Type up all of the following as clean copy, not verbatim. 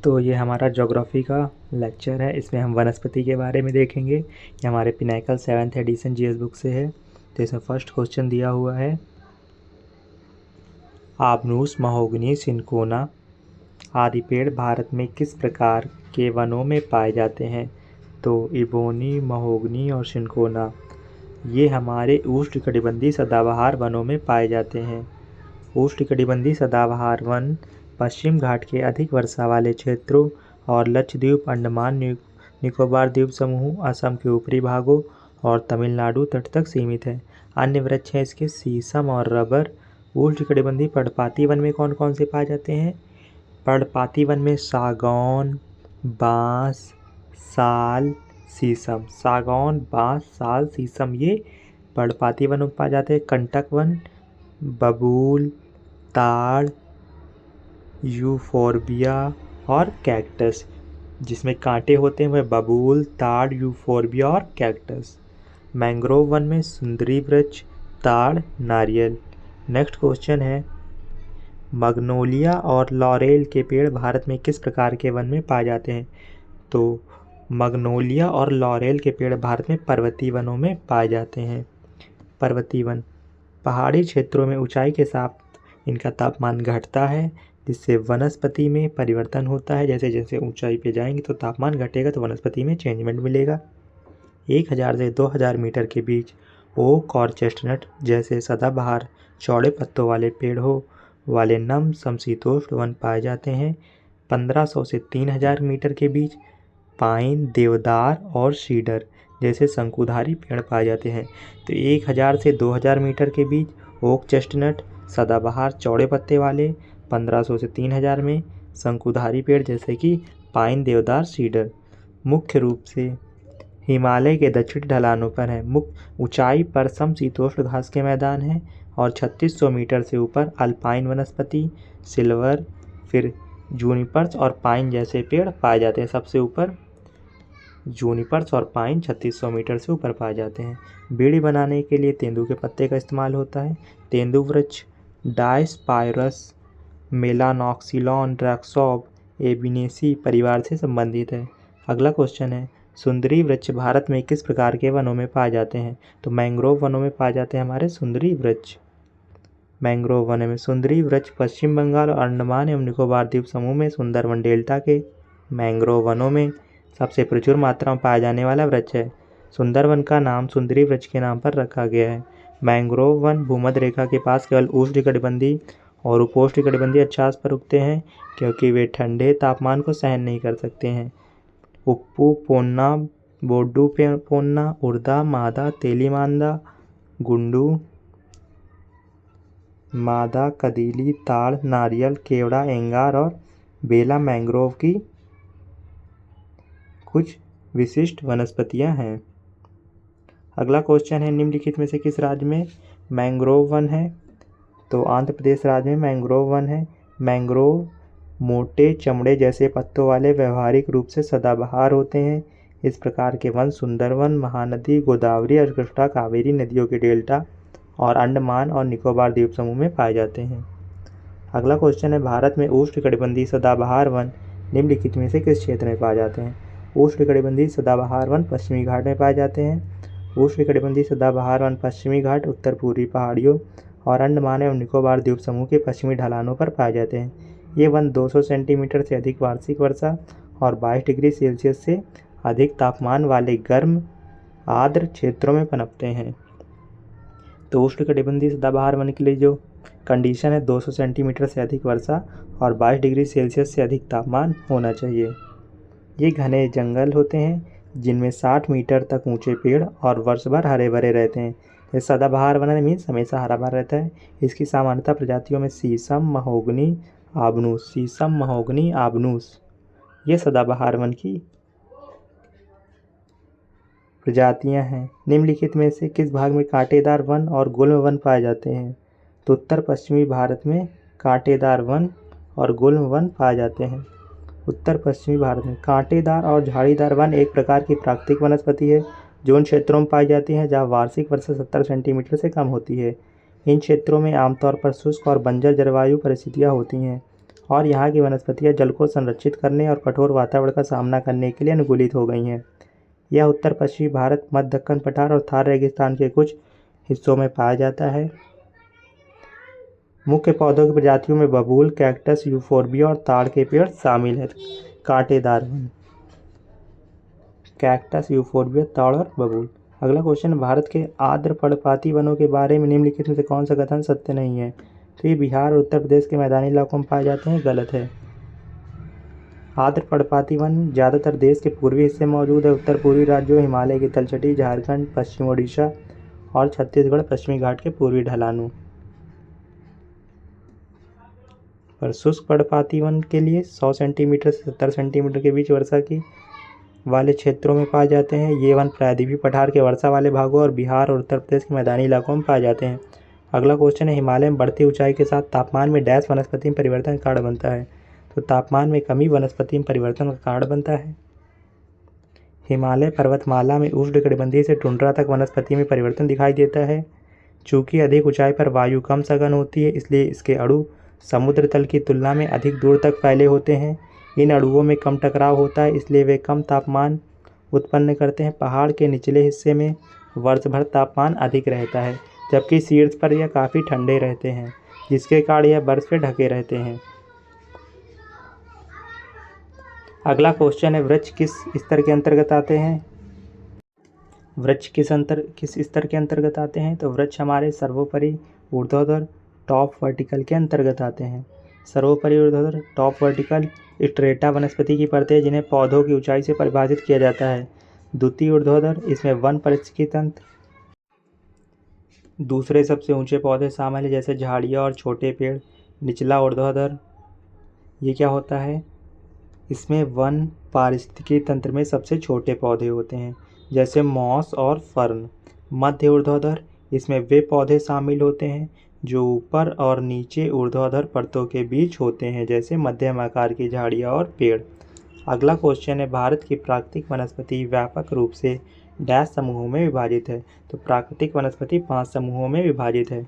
तो ये हमारा ज्योग्राफी का लेक्चर है। इसमें हम वनस्पति के बारे में देखेंगे। ये हमारे Pinnacle 7th addition GS book से है। तो इसमें फर्स्ट क्वेश्चन दिया हुआ है, आबनूस, महोगनी, सिनकोना आदि पेड़ भारत में किस प्रकार के वनों में पाए जाते हैं? तो इबोनी, महोगनी और सिनकोना ये हमारे उष्णकटिबंधीय सदाबहार वनों में पाए जाते हैं। उष्णकटिबंधीय सदाबहार वन पश्चिम घाट के अधिक वर्षा वाले क्षेत्रों और लक्षद्वीप, अंडमान निकोबार द्वीप समूह, असम के ऊपरी भागों और तमिलनाडु तट तक सीमित है। अन्य वृक्ष हैं इसके शीशम और रबर। उष्णकटिबंधीय पर्णपाती वन में कौन कौन से पाए जाते हैं? पर्णपाती वन में सागौन, बांस, साल, शीशम। सागौन, बांस, साल, शीशम ये पर्णपाती वन में पाए जाते हैं। कंटक वन बबूल, ताड़, यूफोर्बिया और कैक्टस। जिसमें कांटे होते हैं वह बबूल, ताड़, यूफोर्बिया और कैक्टस। मैंग्रोव वन में सुंदरी वृक्ष, ताड़, नारियल। नेक्स्ट क्वेश्चन है, मग्नोलिया और लॉरेल के पेड़ भारत में किस प्रकार के वन में पाए जाते हैं? तो मग्नोलिया और लॉरेल के पेड़ भारत में पर्वतीय वनों में पाए जाते हैं। पर्वतीय वन पहाड़ी क्षेत्रों में ऊंचाई के साथ इनका तापमान घटता है, जिससे वनस्पति में परिवर्तन होता है। जैसे जैसे ऊंचाई पे जाएंगे तो तापमान घटेगा तो वनस्पति में चेंजमेंट मिलेगा। 1000 से 2000 मीटर के बीच ओक और चेस्टनट जैसे सदाबहार चौड़े पत्तों वाले पेड़ों वाले नम समशीतोष्ण वन पाए जाते हैं। 1500 से 3000 मीटर के बीच पाइन, देवदार और सीडर जैसे शंकुधारी पेड़ पाए जाते हैं। तो 1000 से 2000 मीटर के बीच ओक, चेस्टनट, सदाबहार चौड़े पत्ते वाले, 1500 से 3000 में शंकुधारी पेड़ जैसे कि पाइन, देवदार, सीडर। मुख्य रूप से हिमालय के दक्षिणी ढलानों पर है। मुख्य ऊंचाई पर समशीतोष्ण घास के मैदान हैं और 3600 मीटर से ऊपर अल्पाइन वनस्पति, सिल्वर, फिर जूनिपर्स और पाइन जैसे पेड़ पाए जाते हैं। सबसे ऊपर जूनिपर्स और पाइन 3600 मीटर से ऊपर पाए जाते हैं। बीड़ी बनाने के लिए तेंदू के पत्ते का इस्तेमाल होता है। तेंदू वृक्ष डायस्पायरस मेलानॉक्सिलॉन ड्रैक्सॉब एबिनेसी परिवार से संबंधित है। अगला क्वेश्चन है, सुंदरी वृक्ष भारत में किस प्रकार के वनों में पाए जाते हैं? तो मैंग्रोव वनों में पाए जाते हैं हमारे सुंदरी वृक्ष। मैंग्रोव वन में सुंदरी वृक्ष पश्चिम बंगाल और अंडमान एवं निकोबार द्वीप समूह में सुंदरवन डेल्टा के मैंग्रोव वनों में सबसे प्रचुर मात्रा में पाया जाने वाला वृक्ष है। सुंदरवन का नाम सुंदरी वृक्ष के नाम पर रखा गया है। मैंग्रोव वन भूमध्य रेखा के पास केवल उष्णकटिबंधीय और उपोष्णकटिबंधीय अक्षांश पर उगते हैं, क्योंकि वे ठंडे तापमान को सहन नहीं कर सकते हैं। उप्पू, पोन्ना, बोड्डू पोन्ना, उर्दा, मादा, तेलीमांदा, गुंडू, मादा, कदीली, ताड़, नारियल, केवड़ा, एंगार और बेला मैंग्रोव की कुछ विशिष्ट वनस्पतियां हैं। अगला क्वेश्चन है, निम्नलिखित में से किस राज्य में मैंग्रोव वन है? तो आंध्र प्रदेश राज्य में मैंग्रोव वन है। मैंग्रोव मोटे चमड़े जैसे पत्तों वाले व्यवहारिक रूप से सदाबहार होते हैं। इस प्रकार के वन सुंदरवन, महानदी, गोदावरी और कृष्णा कावेरी नदियों के डेल्टा और अंडमान और निकोबार द्वीप समूह में पाए जाते हैं। अगला क्वेश्चन है, भारत में उष्णकटिबंधीय सदाबहार वन निम्नलिखित में से किस क्षेत्र में पाए जाते हैं? उष्णकटिबंधीय सदाबहार वन पश्चिमी घाट में पाए जाते हैं। उष्णकटिबंधीय सदाबहार वन पश्चिमी घाट, उत्तर पूर्वी पहाड़ियों और अंडमान एवं निकोबार द्वीप समूह के पश्चिमी ढलानों पर पाए जाते हैं। ये वन 200 सेंटीमीटर से अधिक वार्षिक वर्षा और 22 डिग्री सेल्सियस से अधिक तापमान वाले गर्म आर्द्र क्षेत्रों में पनपते हैं। तो उष्णकटिबंधीय सदाबहार वन के लिए जो कंडीशन है 200 सेंटीमीटर से अधिक वर्षा और 22 डिग्री सेल्सियस से अधिक तापमान होना चाहिए। ये घने जंगल होते हैं जिनमें 60 मीटर तक ऊंचे पेड़ और वर्ष भर हरे भरे रहते हैं। ये सदाबहार वन मीन्स हमेशा हरा भरा रहता है। इसकी सामान्यतः प्रजातियों में शीशम, महोगनी, आबनूस। शीशम, महोगनी, आबनूस ये सदाबहार वन की प्रजातियां हैं। निम्नलिखित में से किस भाग में कांटेदार वन और गुल्म वन पाए जाते हैं? तो उत्तर पश्चिमी भारत में कांटेदार वन और गुल्म वन पाए जाते हैं। उत्तर पश्चिमी भारत में कांटेदार और झाड़ीदार वन एक प्रकार की प्राकृतिक वनस्पति है जो उन क्षेत्रों में पाई जाती है जहाँ वार्षिक वर्षा 70 सेंटीमीटर से कम होती है। इन क्षेत्रों में आमतौर पर शुष्क और बंजर जलवायु परिस्थितियाँ होती हैं और यहाँ की वनस्पतियाँ जल को संरक्षित करने और कठोर वातावरण का सामना करने के लिए अनुकूलित हो गई हैं। यह उत्तर पश्चिमी भारत, मध्य दक्कन पठार और थार रेगिस्तान के कुछ हिस्सों में पाया जाता है। मुख्य पौधों की प्रजातियों में बबूल, कैक्टस, यूफोर्बिया और ताड़ के पेड़ शामिल हैं। कांटेदार वन, कैक्टस, यूफोर्बिया, ताड़ और बबूल। अगला क्वेश्चन, भारत के आर्द्र पर्णपाती वनों के बारे में निम्नलिखित में से कौन सा कथन सत्य नहीं है? तो ये बिहार और उत्तर प्रदेश के मैदानी इलाकों में पाए जाते हैं, गलत है। आर्द्र पर्णपाती वन ज़्यादातर देश के पूर्वी हिस्से में मौजूद है। उत्तर पूर्वी राज्यों, हिमालय की तलछटी, झारखंड, पश्चिम ओडिशा और छत्तीसगढ़ पश्चिमी घाट के पूर्वी ढलानों पर शुष्क पर्णपाती वन के लिए 100 सेंटीमीटर से 70 सेंटीमीटर के बीच वर्षा की वाले क्षेत्रों में पाए जाते हैं। ये वन प्रायद्वीपीय पठार के वर्षा वाले भागों और बिहार और उत्तर प्रदेश के मैदानी इलाकों में पाए जाते हैं। अगला क्वेश्चन है, हिमालय में बढ़ती ऊंचाई के साथ तापमान में डैश वनस्पति में परिवर्तन का कारण बनता है? तो तापमान में कमी वनस्पति में परिवर्तन का कारण बनता है। हिमालय पर्वतमाला में उष्णकटिबंधीय से टुंड्रा तक वनस्पति में परिवर्तन दिखाई देता है। चूँकि अधिक ऊंचाई पर वायु कम सघन होती है, इसलिए इसके अणु समुद्र तल की तुलना में अधिक दूर तक फैले होते हैं। इन अणुओं में कम टकराव होता है, इसलिए वे कम तापमान उत्पन्न करते हैं। पहाड़ के निचले हिस्से में वर्ष भर तापमान अधिक रहता है, जबकि शीर्ष पर यह काफ़ी ठंडे रहते हैं, जिसके कारण यह बर्फ से ढके रहते हैं। अगला क्वेश्चन है, वृक्ष किस स्तर के अंतर्गत आते हैं? वृक्ष किस स्तर के अंतर्गत आते हैं? तो वृक्ष हमारे सर्वोपरि, ऊर्ध्वाधर, टॉप वर्टिकल के अंतर्गत आते हैं। सर्वोपरि, ऊर्ध्वाधर, टॉप वर्टिकल स्ट्रेटा वनस्पति की परतें जिन्हें पौधों की ऊंचाई से परिभाषित किया जाता है। द्वितीय ऊर्ध्वाधर, इसमें वन पारिस्थितिकी तंत्र, दूसरे सबसे ऊंचे पौधे शामिल हैं, जैसे झाड़ियाँ और छोटे पेड़। निचला ऊर्ध्वाधर, ये क्या होता है? इसमें वन पारिस्थितिकी तंत्र में सबसे छोटे पौधे होते हैं, जैसे मॉस और फर्न। मध्य ऊर्ध्वाधर, इसमें वे पौधे शामिल होते हैं जो ऊपर और नीचे ऊर्ध्वाधर परतों के बीच होते हैं, जैसे मध्यम आकार की झाड़ियाँ और पेड़। अगला क्वेश्चन है, भारत की प्राकृतिक वनस्पति व्यापक रूप से डैश समूहों में विभाजित है? तो प्राकृतिक वनस्पति 5 समूहों में विभाजित है।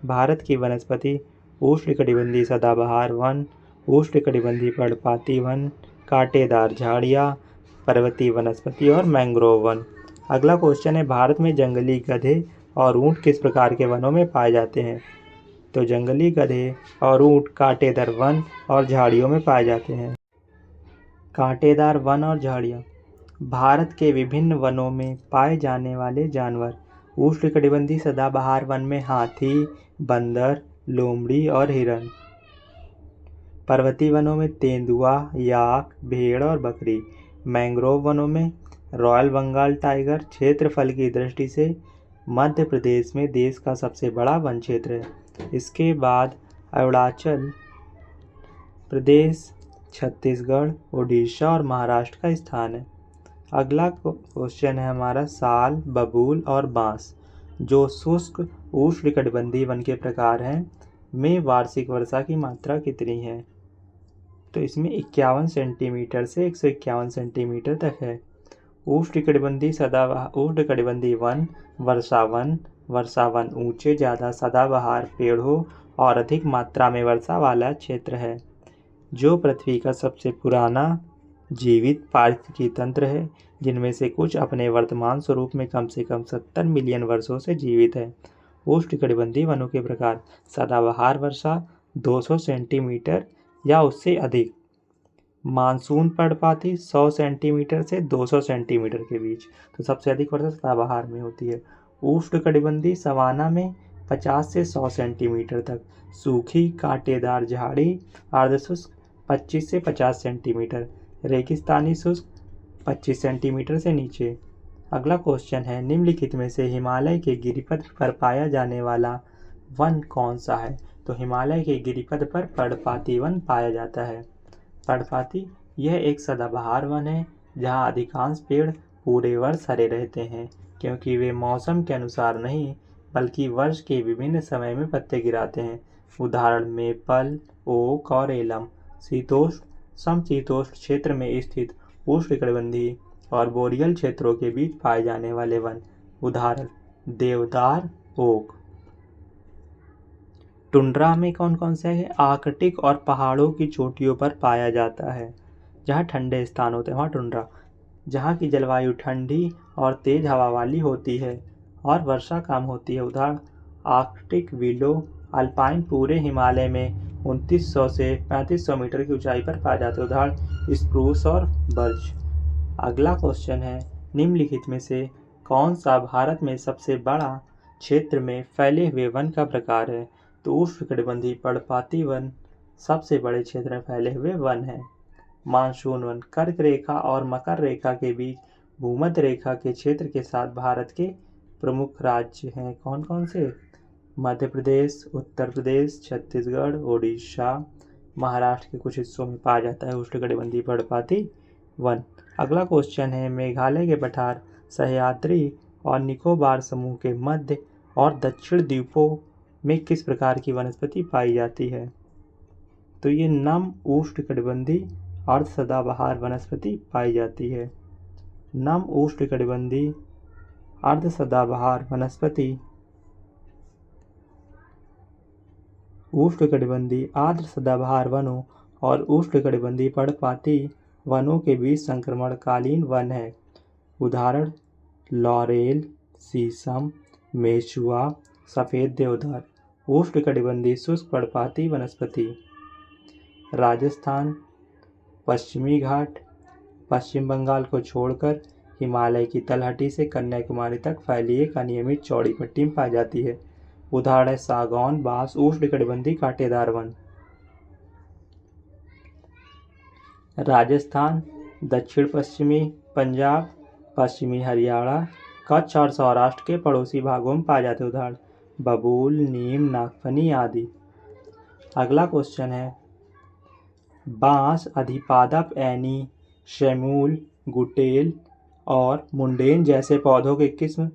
भारत की वनस्पति उष्णकटिबंधीय सदाबहार वन, उष्णकटिबंधीय पर्णपाती वन, कांटेदार झाड़ियाँ, पर्वतीय वनस्पति और मैंग्रोव वन। अगला क्वेश्चन है, भारत में जंगली गधे और ऊँट किस प्रकार के वनों में पाए जाते हैं? तो जंगली गधे और ऊँट कांटेदार वन और झाड़ियों में पाए जाते हैं। कांटेदार वन और झाड़ियाँ, भारत के विभिन्न वनों में पाए जाने वाले जानवर। उष्णकटिबंधीय सदाबहार वन में हाथी, बंदर, लोमड़ी और हिरन। पर्वतीय वनों में तेंदुआ, याक, भेड़ और बकरी। मैंग्रोव वनों में रॉयल बंगाल टाइगर। क्षेत्रफल की दृष्टि से मध्य प्रदेश में देश का सबसे बड़ा वन क्षेत्र है। इसके बाद अरुणाचल प्रदेश, छत्तीसगढ़, उड़ीसा और महाराष्ट्र का स्थान है। अगला क्वेश्चन है हमारा, साल, बबूल और बांस जो शुष्क उष्णकटिबंधीय वन के प्रकार हैं, में वार्षिक वर्षा की मात्रा कितनी है? तो इसमें 51 सेंटीमीटर से 151 सेंटीमीटर तक है। उष्णकटिबंधीय वन वर्षावन ऊंचे ज़्यादा सदाबहार पेड़ों और अधिक मात्रा में वर्षा वाला क्षेत्र है, जो पृथ्वी का सबसे पुराना जीवित पारिस्थितिकी तंत्र है, जिनमें से कुछ अपने वर्तमान स्वरूप में कम से कम 70 मिलियन वर्षों से जीवित है। उष्णकटिबंधीय वनों के प्रकार, सदाबहार वर्षा 200 सेंटीमीटर या उससे अधिक। मानसून पर्णपाती 100 सेंटीमीटर से 200 सेंटीमीटर के बीच। तो सबसे अधिक वर्षा सदाबहार में होती है। उष्णकटिबंधीय सवाना में 50 से 100 सेंटीमीटर तक। सूखी कांटेदार झाड़ी अर्धशुष्क 25 से 50 सेंटीमीटर। रेगिस्तानी शुष्क 25 सेंटीमीटर से नीचे। अगला क्वेश्चन है, निम्नलिखित में से हिमालय के गिरिपथ पर पाया जाने वाला वन कौन सा है? तो हिमालय के गिरिपथ पर पर्णपाती वन पाया जाता है। पर्णपाती यह एक सदाबहार वन है, जहाँ अधिकांश पेड़ पूरे वर्ष हरे रहते हैं, क्योंकि वे मौसम के अनुसार नहीं बल्कि वर्ष के विभिन्न समय में पत्ते गिराते हैं। उदाहरण मेपल, ओक और एलम। शीतोष्ण समशीतोष्ण क्षेत्र में स्थित उष्णकटिबंधीय और बोरियल क्षेत्रों के बीच पाए जाने वाले वन। उदाहरण देवदार, ओक। टुंड्रा में कौन कौन से है? आर्कटिक और पहाड़ों की चोटियों पर पाया जाता है। जहाँ ठंडे स्थान होते हैं वहाँ टुंड्रा। जहाँ की जलवायु ठंडी और तेज हवा वाली होती है और वर्षा कम होती है। उदाहरण आर्कटिक विलो अल्पाइन पूरे हिमालय में 2900 से 3500 मीटर की ऊंचाई पर पाए जाते हैं। उदाहरण स्प्रूस और बर्च। अगला क्वेश्चन है, निम्नलिखित में से कौन सा भारत में सबसे बड़ा क्षेत्र में फैले हुए वन का प्रकार है? तो उष्णकटिबंधीय पर्णपाती वन सबसे बड़े क्षेत्र में फैले हुए वन है। मानसून वन कर्क रेखा और मकर रेखा के बीच भूमध्य रेखा के क्षेत्र के साथ भारत के प्रमुख राज्य हैं। कौन कौन से? मध्य प्रदेश, उत्तर प्रदेश, छत्तीसगढ़, ओडिशा, महाराष्ट्र के कुछ हिस्सों में पाया जाता है उष्णकटिबंधीय पर्णपाती वन। अगला क्वेश्चन है, मेघालय के पठार, सह्याद्री और निकोबार समूह के मध्य और दक्षिण द्वीपों में किस प्रकार की वनस्पति पाई जाती है? तो ये नम उष्णकटिबंधीय अर्ध सदाबहार वनस्पति पाई जाती है। नम उष्णकटिबंधीय अर्ध सदाबहार वनस्पति उष्णकटिबंधीय आर्द्र सदाबहार वनों और उष्णकटिबंधीय पर्णपाती वनों के बीच संक्रमणकालीन वन है। उदाहरण लॉरेल, शीशम, मेचुआ, सफेद देवदार। उष्णकटिबंधीय शुष्क पर्णपाती वनस्पति राजस्थान, पश्चिमी घाट, पश्चिम बंगाल को छोड़कर हिमालय की तलहटी से कन्याकुमारी तक फैली एक अनियमित चौड़ी पट्टी में पाई जाती है। उदाहरण है सागौन, बांस। उष्णकटिबंधीय कांटेदार वन राजस्थान, दक्षिण पश्चिमी पंजाब, पश्चिमी हरियाणा, कच्छ और सौराष्ट्र के पड़ोसी भागों में पाए जाते हैं। उदाहरण बबूल, नीम, नागफनी आदि। अगला क्वेश्चन है, बांस, अधिपादप, ऐनी, शैमूल, गुटेल और मुंडेन जैसे पौधों के किस्म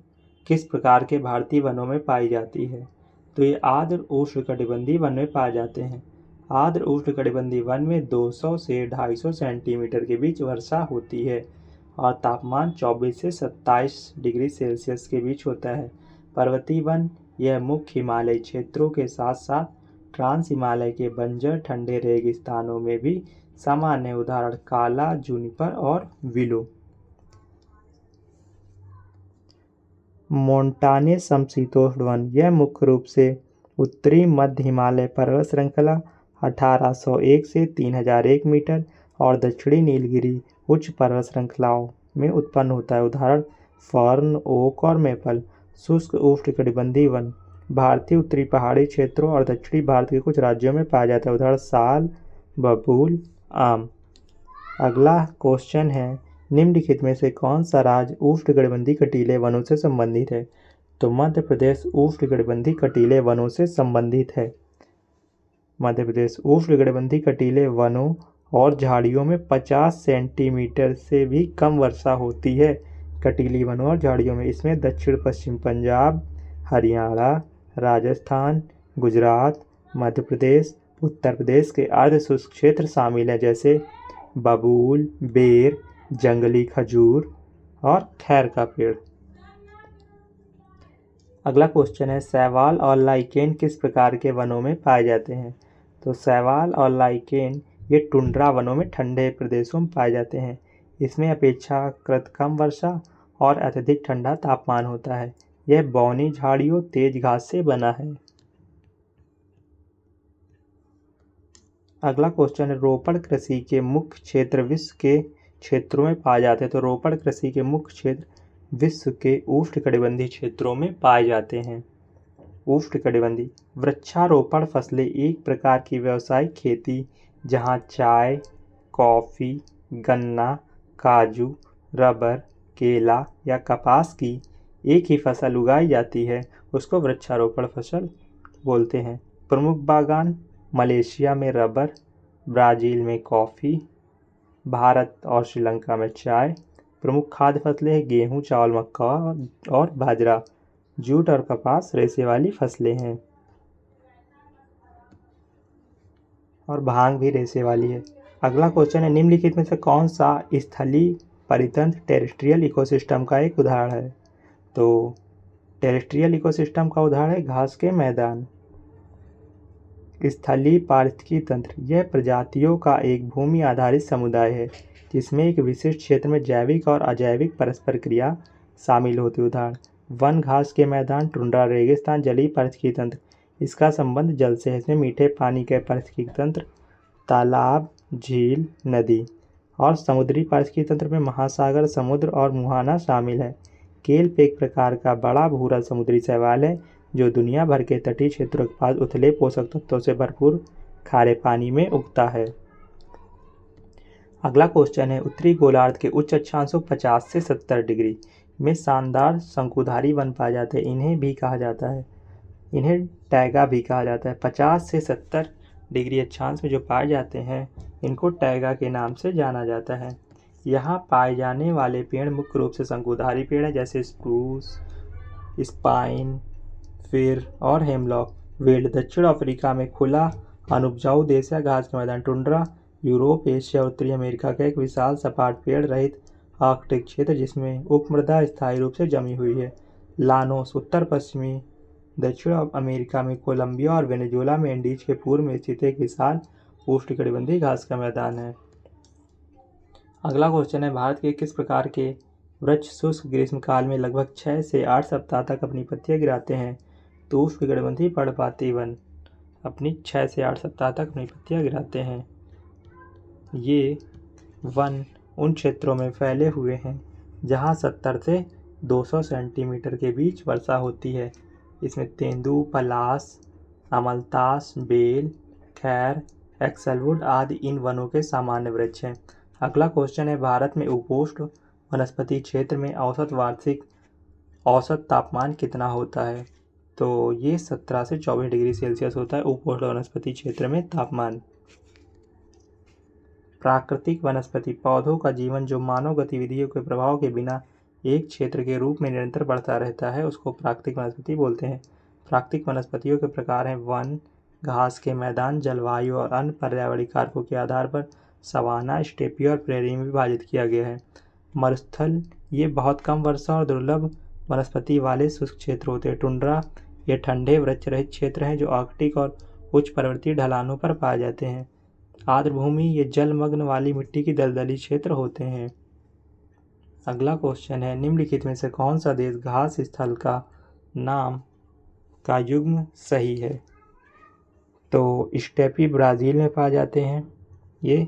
किस प्रकार के भारतीय वनों में पाई जाती है? तो ये आर्द्र उष्णकटिबंधीय वन में पाए जाते हैं। आर्द्र उष्णकटिबंधीय वन में 200 से 250 सेंटीमीटर के बीच वर्षा होती है और तापमान 24 से 27 डिग्री सेल्सियस के बीच होता है। पर्वतीय वन यह मुख्य हिमालयी क्षेत्रों के साथ साथ ट्रांस हिमालय के बंजर ठंडे रेगिस्तानों में भी सामान्य है। उदाहरण काला, जूनिपर और विलो। मोंटाने समशीतोष्ण वन यह मुख्य रूप से उत्तरी मध्य हिमालय पर्वत श्रृंखला 1801 से 3001 मीटर और दक्षिणी नीलगिरी उच्च पर्वत श्रृंखलाओं में उत्पन्न होता है। उदाहरण फर्न, ओक और मेपल। शुष्क उष्णकटिबंधीय वन भारतीय उत्तरी पहाड़ी क्षेत्रों और दक्षिणी भारत के कुछ राज्यों में पाया जाता है। उदाहरण साल, बबूल, आम। अगला क्वेश्चन है, निम्नलिखित में से कौन सा राज्य उष्णकटिबंधीय कटीले वनों से संबंधित है? तो मध्य प्रदेश उष्णकटिबंधीय कटीले वनों से संबंधित है। मध्य प्रदेश उष्णकटिबंधीय कटीले वनों और झाड़ियों में 50 सेंटीमीटर से भी कम वर्षा होती है। कटीली वनों और झाड़ियों में इसमें दक्षिण पश्चिम पंजाब, हरियाणा, राजस्थान, गुजरात, मध्य प्रदेश, उत्तर प्रदेश के अर्ध शुष्क क्षेत्र शामिल हैं, जैसे बबूल, बेर, जंगली खजूर और खैर का पेड़। अगला क्वेश्चन है, शैवाल और लाइकेन किस प्रकार के वनों में पाए जाते हैं? तो शैवाल और लाइकेन ये टुंड्रा वनों में ठंडे प्रदेशों में पाए जाते हैं। इसमें अपेक्षाकृत कम वर्षा और अत्यधिक ठंडा तापमान होता है। यह बौनी झाड़ियों, तेज घास से बना है। अगला क्वेश्चन है, रोपण कृषि के मुख्य क्षेत्र विश्व के क्षेत्रों में पाए जाते हैं। तो रोपण कृषि के मुख्य क्षेत्र विश्व के उष्णकटिबंधीय क्षेत्रों में पाए जाते हैं। उष्णकटिबंधीय वृक्षारोपण फसलें एक प्रकार की व्यावसायिक खेती जहां चाय, कॉफी, गन्ना, काजू, रबर, केला या कपास की एक ही फसल उगाई जाती है, उसको वृक्षारोपण फसल बोलते हैं। प्रमुख बागान मलेशिया में रबर, ब्राज़ील में कॉफ़ी, भारत और श्रीलंका में चाय। प्रमुख खाद्य फसलें हैं गेहूँ, चावल, मक्का और बाजरा। जूट और कपास रेशे वाली फसलें हैं और भांग भी रेशे वाली है। अगला क्वेश्चन है, निम्नलिखित में से कौन सा स्थलीय परितंत्र टेरेस्ट्रियल इकोसिस्टम का एक उदाहरण है? तो टेरेस्ट्रियल इकोसिस्टम का उदाहरण है घास के मैदान। स्थलीय पारिस्थितिकी तंत्र यह प्रजातियों का एक भूमि आधारित समुदाय है जिसमें एक विशिष्ट क्षेत्र में जैविक और अजैविक परस्पर क्रिया शामिल होती है। उदाहरण: वन घास के मैदान, टुंड्रा रेगिस्तान। जलीय पारिस्थितिकी तंत्र इसका संबंध जल से है। इसमें मीठे पानी के पारिस्थितिकी तंत्र तालाब, झील, नदी। और समुद्री पारिस्थितिकी तंत्र में महासागर, समुद्र और मुहाना शामिल है। केल्प एक प्रकार का बड़ा भूरा समुद्री शैवाल है जो दुनिया भर के तटीय क्षेत्रों के पास उथले पोषक तत्वों से भरपूर खारे पानी में उगता है। अगला क्वेश्चन है, उत्तरी गोलार्ध के उच्च अक्षांशों 50 से 70 डिग्री में शानदार शंकुधारी वन पाए जाते हैं। इन्हें टैगा भी कहा जाता है। 50 से 70 डिग्री अक्षांश में जो पाए जाते हैं इनको टैगा के नाम से जाना जाता है। यहाँ पाए जाने वाले पेड़ मुख्य रूप से शंकुधारी पेड़ हैं, जैसे स्प्रूस, स्पाइन, फिर और हेमलॉक। वेल्ड दक्षिण अफ्रीका में खुला अनुपजाऊ देश है। घास के मैदान टुंड्रा यूरोप, एशिया, उत्तरी अमेरिका का एक विशाल सपाट पेड़ रहित आर्कटिक क्षेत्र जिसमें उपमृदा स्थायी रूप से जमी हुई है। लानोस उत्तर पश्चिमी दक्षिण अमेरिका में कोलंबिया और वेनेजुएला में एंडीज के पूर्व में स्थित एक विशाल उष्णकटिबंधीय घास का मैदान है। अगला क्वेश्चन है, भारत के किस प्रकार के वृक्ष शुष्क ग्रीष्मकाल में लगभग 6 से 8 सप्ताह तक अपनी पत्तियां गिराते हैं? तो उष्णकटिबंधीय पर्णपाती वन अपनी 6 से 8 सप्ताह तक अपनी पत्तियां गिराते हैं। ये वन उन क्षेत्रों में फैले हुए हैं जहां 70 से 200 सेंटीमीटर के बीच वर्षा होती है। इसमें तेंदू, पलाश, अमलतास, बेल, खैर, एक्सलवुड आदि इन वनों के सामान्य वृक्ष हैं। अगला क्वेश्चन है, भारत में उपोष्ण वनस्पति क्षेत्र में औसत वार्षिक औसत तापमान कितना होता है? तो ये 17 से 24 डिग्री सेल्सियस होता है उपोष्ण वनस्पति क्षेत्र में तापमान। प्राकृतिक वनस्पति पौधों का जीवन जो मानव गतिविधियों के प्रभाव के बिना एक क्षेत्र के रूप में निरंतर बढ़ता रहता है उसको प्राकृतिक वनस्पति बोलते हैं। प्राकृतिक वनस्पतियों के प्रकार हैं वन, घास के मैदान, जलवायु और अन्य पर्यावरणीय कारकों के आधार पर सवाना, स्टेपी और प्रेरी में विभाजित किया गया है। मरुस्थल ये बहुत कम वर्षा और दुर्लभ वनस्पति वाले शुष्क क्षेत्र होते हैं। टुंड्रा ये ठंडे वृक्ष रहित क्षेत्र हैं जो आर्कटिक और उच्च पर्वतीय ढलानों पर पाए जाते हैं। आर्द्रभूमि ये जलमग्न वाली मिट्टी की दलदली क्षेत्र होते हैं। अगला क्वेश्चन है, निम्नलिखित में से कौन सा देश घास स्थल का नाम का युग्म सही है? तो स्टेपी ब्राज़ील में पाए जाते हैं, ये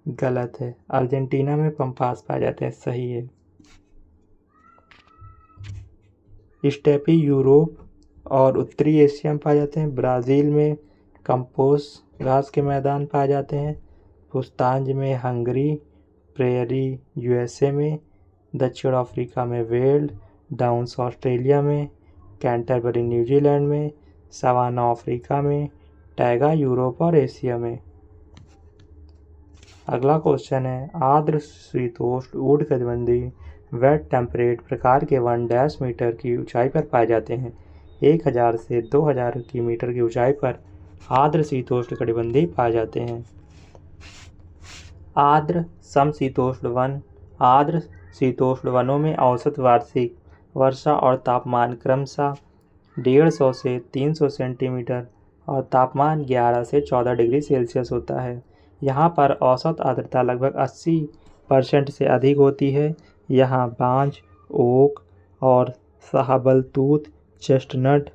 गलत है। अर्जेंटीना में पंपास पाए जाते हैं, सही है। स्टेपी यूरोप और उत्तरी एशिया में पाए जाते हैं। ब्राज़ील में कंपोस घास के मैदान पाए जाते हैं। पुस्तांज में हंगरी, प्रेयरी यूएसए में, दक्षिण अफ्रीका में वेल्ड, डाउन्स ऑस्ट्रेलिया में, कैंटरबरी न्यूजीलैंड में, सवाना अफ्रीका में, टैगा यूरोप और एशिया में। अगला क्वेश्चन है, आर्द्र शीतोष्ण उष्णकटिबंधीय वेट टेम्परेट प्रकार के वन डैश मीटर की ऊंचाई पर पाए जाते हैं। 1000 से 2000 की मीटर की ऊंचाई पर आर्द्र शीतोष्ण कटिबंधीय पाए जाते हैं। आर्द्र समशीतोष्ण वन आर्द्र शीतोष्ण वनों में औसत वार्षिक वर्षा और तापमान क्रमशः 150 से 300 सेंटीमीटर और तापमान 11 से 14 डिग्री सेल्सियस होता है। यहाँ पर औसत आर्द्रता लगभग 80% से अधिक होती है। यहाँ बांज, ओक और शाहबलूत चेस्टनट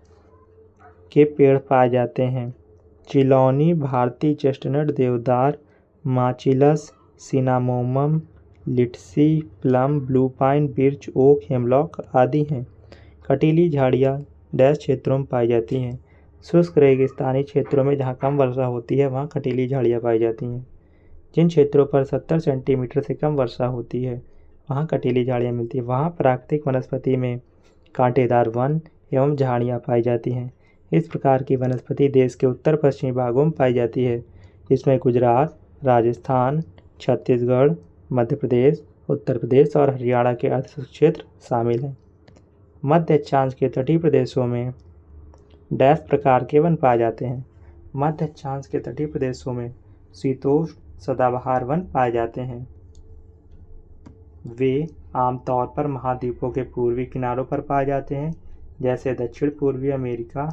के पेड़ पाए जाते हैं। चिलौनी, भारतीय चेस्टनट, देवदार, machilus, cinnamomum, litsea, plum, blue pine, birch, oak, hemlock आदि हैं। कटीली झाड़ियाँ डैश क्षेत्रों में पाई जाती हैं। शुष्क रेगिस्तानी क्षेत्रों में जहाँ कम वर्षा होती है वहाँ कटीली झाड़ियाँ पाई जाती हैं। जिन क्षेत्रों पर 70 सेंटीमीटर से कम वर्षा होती है वहाँ कटीली झाड़ियाँ मिलती हैं। वहाँ प्राकृतिक वनस्पति में कांटेदार वन एवं झाड़ियाँ पाई जाती हैं। इस प्रकार की वनस्पति देश के उत्तर पश्चिमी भागों में पाई जाती है, जिसमें गुजरात, राजस्थान, छत्तीसगढ़, मध्य प्रदेश, उत्तर प्रदेश और हरियाणा के अर्धशुष्क क्षेत्र शामिल हैं। मध्य अक्षांश के तटीय प्रदेशों में डैश प्रकार के वन पाए जाते हैं। मध्य अक्षांश के तटीय प्रदेशों में शीतोष्ण सदाबहार वन पाए जाते हैं। वे आमतौर पर महाद्वीपों के पूर्वी किनारों पर पाए जाते हैं, जैसे दक्षिण पूर्वी अमेरिका,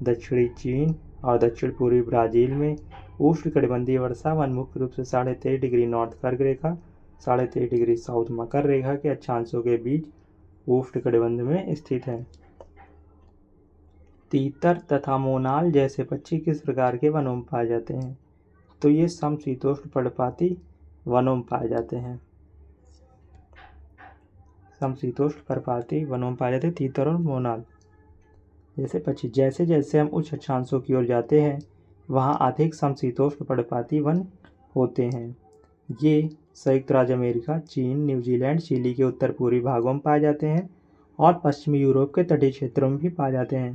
दक्षिणी चीन और दक्षिण पूर्वी ब्राज़ील में उष्णकटिबंधीय वर्षा वन मुख्य रूप से 23.5 डिग्री नॉर्थ कर्क रेखा, 23.5 डिग्री साउथ मकर रेखा के अक्षांशों के बीच उष्णकटिबंध में स्थित है। तीतर तथा मोनाल जैसे पक्षी किस प्रकार के वनों में पाए जाते हैं? तो ये समशीतोष्ण पर्णपाती वनों में पाए जाते हैं। समशीतोष्ण पर्णपाती वनों में पाए जाते हैं तीतर और मोनाल जैसे पक्षी। जैसे जैसे हम उच्च अक्षांशों की ओर जाते हैं वहाँ अधिक समशीतोष्ण पर्णपाती वन होते हैं। ये संयुक्त राज्य अमेरिका, चीन, न्यूजीलैंड, चिली के उत्तर पूर्वी भागों में पाए जाते हैं और पश्चिमी यूरोप के तटीय क्षेत्रों में भी पाए जाते हैं।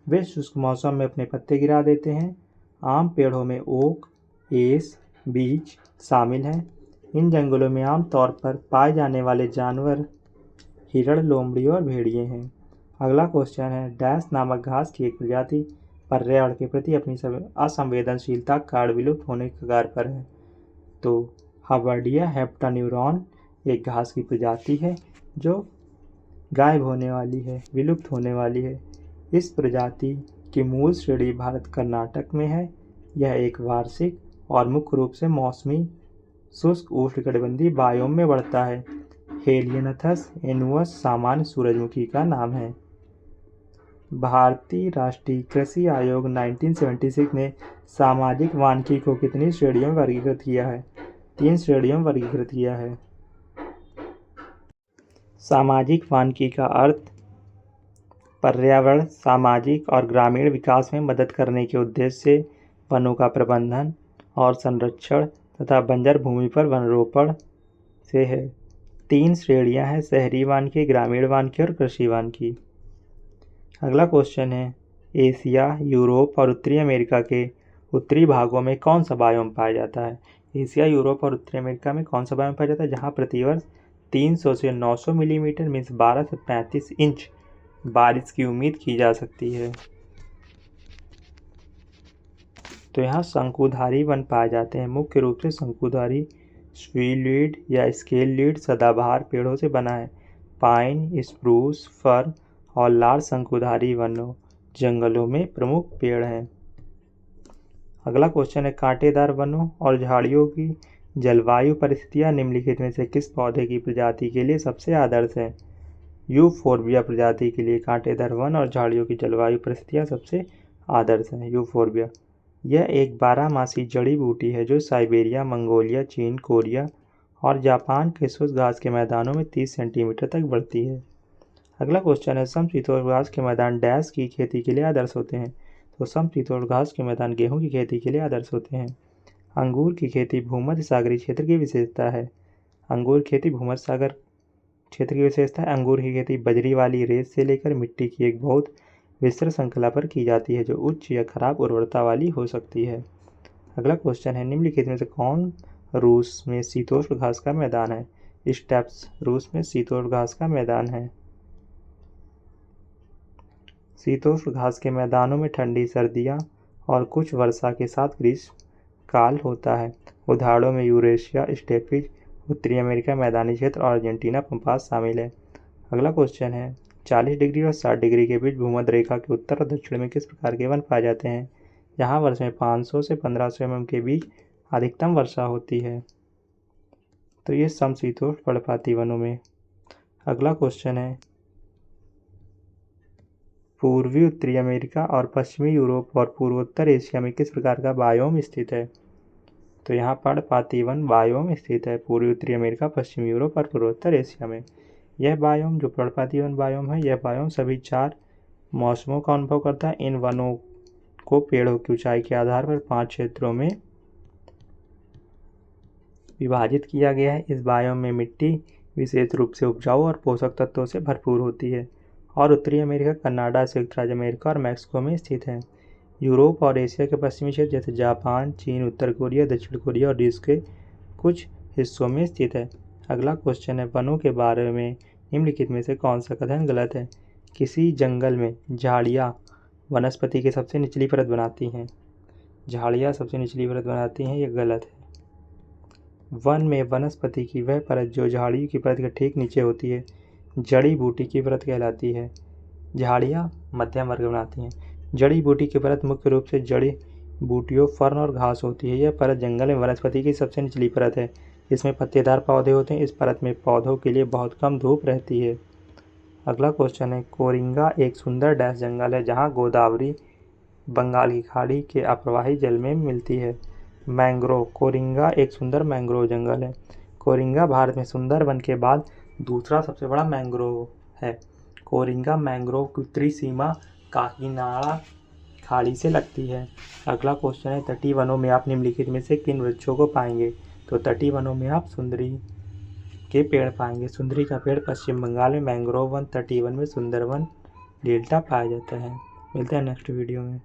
वे शुष्क मौसम में अपने पत्ते गिरा देते हैं। आम पेड़ों में ओक, एस, बीच शामिल हैं। इन जंगलों में आमतौर पर पाए जाने वाले जानवर हिरण, लोमड़ी और भेड़िए हैं। अगला क्वेश्चन है, डैश नामक घास की एक प्रजाति पर्यावरण के प्रति अपनी असंवेदनशीलता के कारण विलुप्त होने के कगार पर है। तो हबर्डिया हेप्टान्यूरॉन एक घास की प्रजाति है जो गायब होने वाली है, विलुप्त होने वाली है। इस प्रजाति की मूल श्रेणी भारत कर्नाटक में है। यह एक वार्षिक और मुख्य रूप से मौसमी शुष्क उष्णकटिबंधीय बायोम में बढ़ता है। हेलियनथस एनुअस सामान्य सूरजमुखी का नाम है। भारतीय राष्ट्रीय कृषि आयोग 1976 ने सामाजिक वानिकी को कितनी श्रेणियों में वर्गीकृत किया है? 3 श्रेणियों में वर्गीकृत किया है। सामाजिक वानिकी का अर्थ पर्यावरण, सामाजिक और ग्रामीण विकास में मदद करने के उद्देश्य से वनों का प्रबंधन और संरक्षण तथा बंजर भूमि पर वनरोपण से है। 3 श्रेणियां हैं, शहरी वानिकी, ग्रामीण वानिकी और कृषि वानिकी। अगला क्वेश्चन है, एशिया, यूरोप और उत्तरी अमेरिका के उत्तरी भागों में कौन सा बायोम पाया जाता है? एशिया, यूरोप और उत्तरी अमेरिका में कौन सा बायोम पाया जाता है जहाँ प्रतिवर्ष 300 से 900 मिलीमीटर मीन्स 12 से 35 इंच बारिश की उम्मीद की जा सकती है? तो यहाँ शंकुधारी वन पाए जाते हैं। मुख्य रूप से शंकुधारी स्वीलीड या स्केल-लीड सदाबहार पेड़ों से बना है। पाइन, स्प्रूस, फर और लाल शंकुधारी वनों जंगलों में प्रमुख पेड़ हैं। अगला क्वेश्चन है, कांटेदार वनों और झाड़ियों की जलवायु परिस्थितियाँ निम्नलिखित में से किस पौधे की प्रजाति के लिए सबसे आदर्श है? यूफोर्बिया प्रजाति के लिए कांटेदार वन और झाड़ियों की जलवायु परिस्थितियाँ सबसे आदर्श हैं। यूफोर्बिया यह एक 12मासी जड़ी बूटी है जो साइबेरिया, मंगोलिया, चीन, कोरिया और जापान के शुष्क घास के मैदानों में 30 सेंटीमीटर तक बढ़ती है। अगला क्वेश्चन है, समशीतोष्ण घास के मैदान डैश की खेती के लिए आदर्श होते हैं? तो समशीतोष्ण घास के मैदान गेहूं की खेती के लिए आदर्श होते हैं। अंगूर की खेती भूमध्य सागरीय क्षेत्र की विशेषता है। अंगूर खेती भूमध्य सागर क्षेत्र की विशेषता है। अंगूर की खेती बजरी वाली रेत से लेकर मिट्टी की एक बहुत विस्तृत श्रृंखला पर की जाती है जो उच्च या खराब उर्वरता वाली हो सकती है। अगला क्वेश्चन है, निम्नलिखित में से कौन रूस में शीतोष्ण घास का मैदान है? स्टेप्स रूस में शीतोष्ण घास का मैदान है। शीतोष्ण घास के मैदानों में ठंडी सर्दियाँ और कुछ वर्षा के साथ ग्रीष्म काल होता है। उदाहरणों में यूरेशिया स्टेपीज, उत्तरी अमेरिका मैदानी क्षेत्र और अर्जेंटीना पम्पास शामिल है। अगला क्वेश्चन है, 40 डिग्री और 60 डिग्री के बीच भूमध्य रेखा के उत्तर और दक्षिण में किस प्रकार के वन पाए जाते हैं? यहाँ वर्ष में 500 से 1500 mm के बीच अधिकतम वर्षा होती है। तो ये समशीतोष्ण पर्णपाती वनों में। अगला क्वेश्चन है, पूर्वी उत्तरी अमेरिका और पश्चिमी यूरोप और पूर्वोत्तर एशिया में किस प्रकार का बायोम स्थित है? तो यहाँ पर्णपाती वन बायोम स्थित है पूर्वी उत्तरी अमेरिका, पश्चिमी यूरोप और पूर्वोत्तर एशिया में। यह बायोम जो पर्णपाती वन बायोम है, यह बायोम सभी 4 मौसमों का अनुभव करता है। इन वनों को पेड़ों की ऊंचाई के आधार पर 5 क्षेत्रों में विभाजित किया गया है। इस बायोम में मिट्टी विशेष रूप से उपजाऊ और पोषक तत्वों से भरपूर होती है और उत्तरी अमेरिका, कनाडा, संयुक्त राज्य अमेरिका और मैक्सिको में स्थित है। यूरोप और एशिया के पश्चिमी क्षेत्र जैसे जापान, चीन, उत्तर कोरिया, दक्षिण कोरिया और रूस के कुछ हिस्सों में स्थित है। अगला क्वेश्चन है, वनों के बारे में निम्नलिखित में से कौन सा कथन गलत है? किसी जंगल में झाड़ियाँ वनस्पति की सबसे निचली परत बनाती हैं। झाड़ियाँ सबसे निचली परत बनाती हैं, यह गलत है। वन में वनस्पति की वह परत जो झाड़ी की परत के ठीक नीचे होती है जड़ी बूटी की परत कहलाती है। झाड़ियाँ मध्यम वर्ग बनाती हैं। जड़ी बूटी की परत मुख्य रूप से जड़ी बूटियों, फर्न और घास होती है। यह परत जंगल में वनस्पति की सबसे निचली परत है। इसमें पत्तेदार पौधे होते हैं। इस परत में पौधों के लिए बहुत कम धूप रहती है। अगला क्वेश्चन है, कोरिंगा एक सुंदर डैश जंगल है जहाँ गोदावरी बंगाल की खाड़ी के अप्रवाही जल में मिलती है। मैंग्रोव, कोरिंगा एक सुंदर मैंग्रोव जंगल है। कोरिंगा भारत में सुंदरवन के बाद दूसरा सबसे बड़ा मैंग्रोव है। कोरिंगा मैंग्रोव की उत्तरी सीमा काकीनाडा खाड़ी से लगती है। अगला क्वेश्चन है, तटीय वनों में आप निम्नलिखित में से किन वृक्षों को पाएंगे? तो तटीय वनों में आप सुंदरी के पेड़ पाएंगे। सुंदरी का पेड़ पश्चिम बंगाल में मैंग्रोव वन, तटीय वन में सुंदरवन डेल्टा पाया जाता है। मिलते हैं नेक्स्ट वीडियो में।